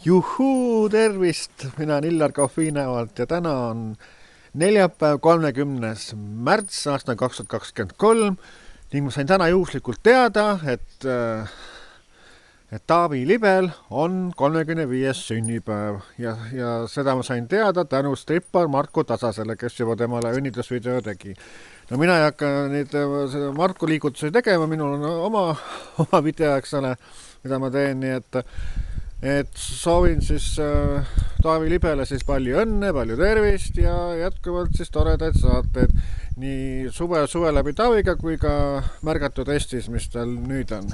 Juhuu, tervist! Mina olen Illar Kohviinevalt ja täna on neljapäev, 30. märts aastal 2023 ning ma sain täna juhuslikult teada, et Taavi Libel on 35. sünnipäev ja seda ma sain teada tänu strippar Marko Tasasele, kes juba temale õnnitlusvideo tegi. No mina ei hakka neid Marko liigutusi tegema, minul on oma video, eks ole, mida ma teen, nii et soovin siis Taavi Libele siis palju õnne, palju tervist ja jätkuvalt siis toredaid saateid nii suve läbi Taaviga kui ka märgatud Eestis, mis tal nüüd on.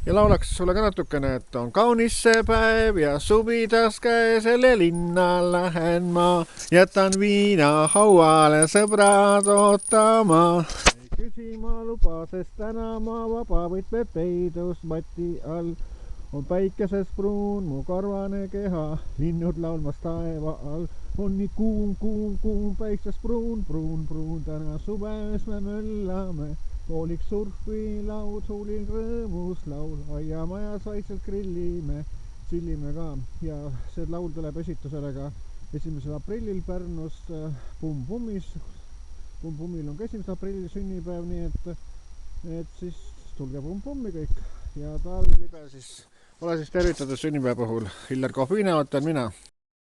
Ja laulaks sulle ka natukene, et on kaunis see päev ja suvidas käes jälle linna lähen ma. Jätan viina hauale sõbrad ootama. Ei küsima luba, sest täna ma vaba võtmed peidus mati all. On päikeses pruun mu karvane keha, linnud laulmas taeva all. On nii kuum, päikses pruun, täna suves me möllame. Pooliks surfi laud, huulil rõõmus laul, aiamajas vaikselt grillime, sillime ka. Ja see laul tuleb esitusele ka 1. aprillil Pärnus Pumm-Pummis. Pumm-Pummil on ka 1. aprillil sünnipäev, nii et siis tulge Pumm-Pummi kõik. Ja Taavi Libe siis ole siis tervitatud sünnipäeva puhul. Illar Kohviinevalt olen mina.